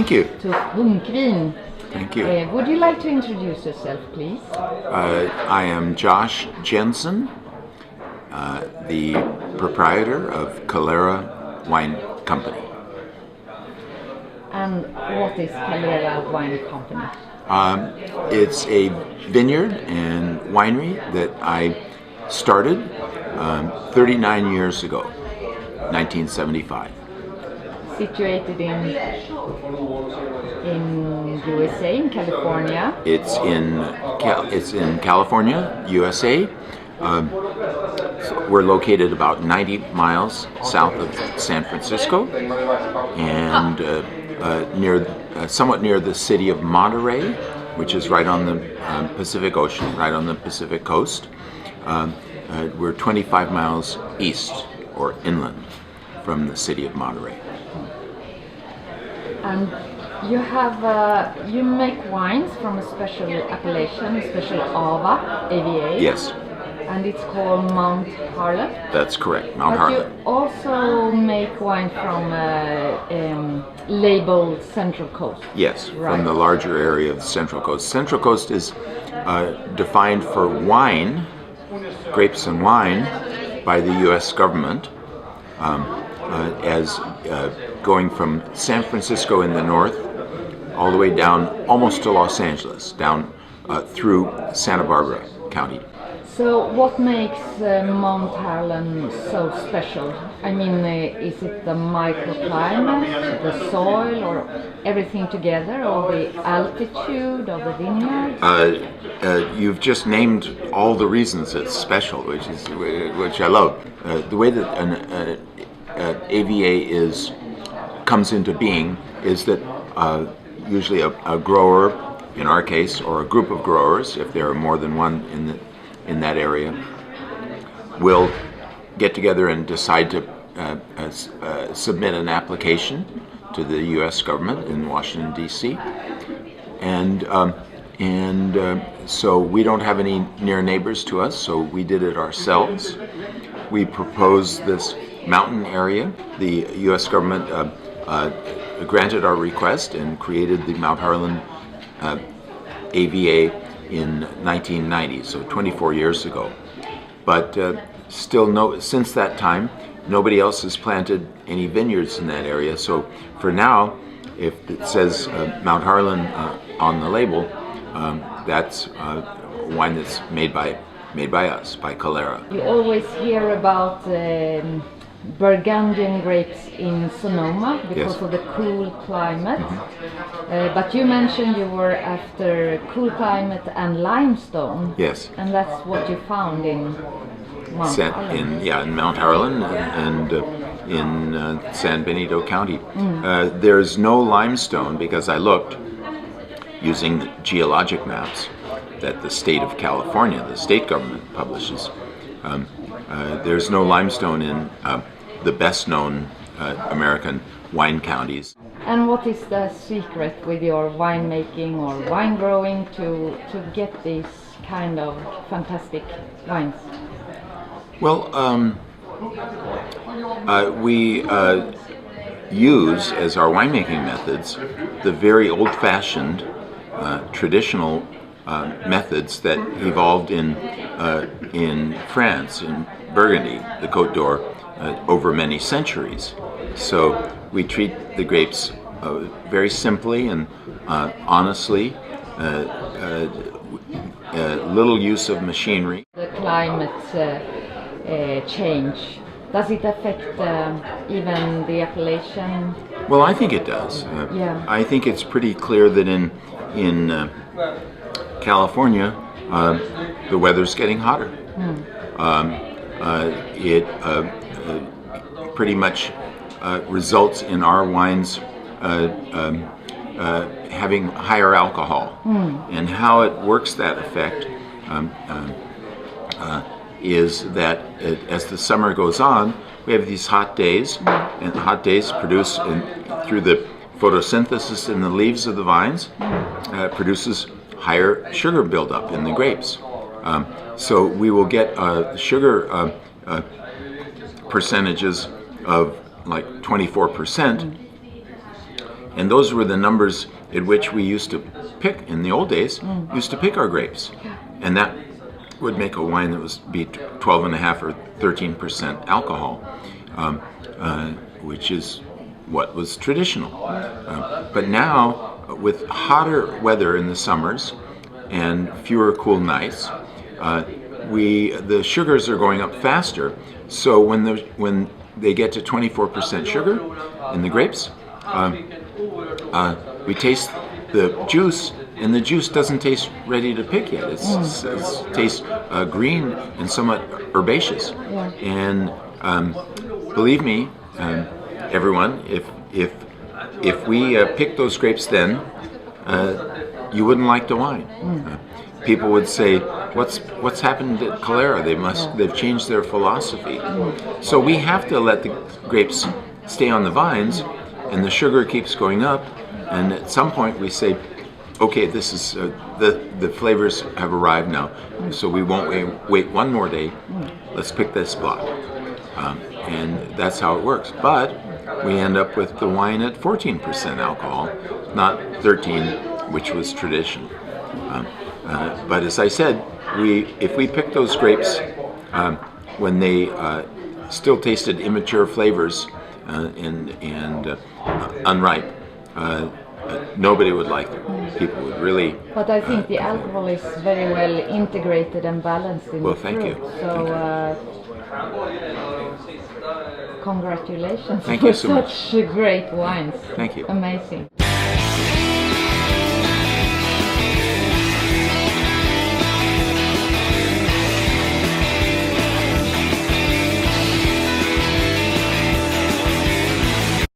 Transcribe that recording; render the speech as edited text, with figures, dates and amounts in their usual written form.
Thank you. to Punkvin. Thank you. Would you like to introduce yourself, please? I am Josh Jensen, the proprietor of Calera Wine Company. And what is Calera Wine Company? It's a vineyard and winery that I started 39 years ago, 1975. Situated in USA, in California. It's in California, USA. So we're located about 90 miles south of San Francisco, and somewhat near the city of Monterey, which is right on the Pacific Ocean, right on the Pacific coast. We're 25 miles east or inland from the city of Monterey. And you make wines from a special appellation, a special AVA. Yes. And it's called Mount Harlan. That's correct, Mount But Harlan. you also make wine from labeled Central Coast. Yes, right. From the larger area of the Central Coast. Central Coast is defined for wine, grapes and wine, by the U.S. government as going from San Francisco in the north all the way down almost to Los Angeles, down through Santa Barbara County. So what makes Mount Harlan so special? I mean, is it the microclimate, the soil, or everything together, or the altitude of the vineyard? You've just named all the reasons it's special, which I love. The way that an AVA comes into being is that usually a grower, in our case, or a group of growers, if there are more than one in that area, will get together and decide to submit an application to the U.S. government in Washington, D.C. And so we don't have any near neighbors to us, so we did it ourselves. We proposed this mountain area. The U.S. government granted our request and created the Mount Harlan AVA in 1990, so 24 years ago. But since that time, nobody else has planted any vineyards in that area. So for now, if it says Mount Harlan on the label, that's wine that's made by us, by Calera. You always hear about Burgundian grapes in Sonoma because Yes. of the cool climate. Mm-hmm. But you mentioned you were after cool climate and limestone. Yes. And that's what you found in Mount Harlan. In Mount Harlan and in San Benito County. There's no limestone because I looked using the geologic maps that the state of California, the state government, publishes. There's no limestone in the best-known American wine counties. And what is the secret with your winemaking or wine growing to get these kind of fantastic wines? Well, we use as our winemaking methods the very old-fashioned, traditional methods that evolved in France, in Burgundy, the Côte d'Or, over many centuries. So we treat the grapes very simply and honestly, little use of machinery. The climate change, does it affect even the appellation? Well, I think it does. I think it's pretty clear that in California, the weather's getting hotter. It pretty much results in our wines having higher alcohol. And how it works that effect is that as the summer goes on, we have these hot days, and the hot days produce, through the photosynthesis in the leaves of the vines, produces higher sugar buildup in the grapes. So we will get sugar percentages of like 24% And those were the numbers at which we used to pick, in the old days, used to pick our grapes. And that would make a wine that was be 12.5 or 13% alcohol, which is what was traditional. But now, with hotter weather in the summers and fewer cool nights, the sugars are going up faster. So when they get to 24% sugar in the grapes, we taste the juice, and the juice doesn't taste ready to pick yet. It tastes green and somewhat herbaceous. Yeah. And believe me, everyone, if we picked those grapes then, you wouldn't like the wine. People would say, "What's happened at Calera? They've changed their philosophy." So we have to let the grapes stay on the vines, and the sugar keeps going up. And at some point, we say, "Okay, this is the flavors have arrived now, so we won't wait one more day. Let's pick this block." And that's how it works. But we end up with the wine at 14% alcohol, not 13, which was tradition. But as I said, if we pick those grapes when they still tasted immature flavors and unripe, nobody would like them. People would really. But I think the alcohol is very well integrated and balanced in the fruit. Thank you. So congratulations Thank for you so much. such great wines. Thank you. Amazing.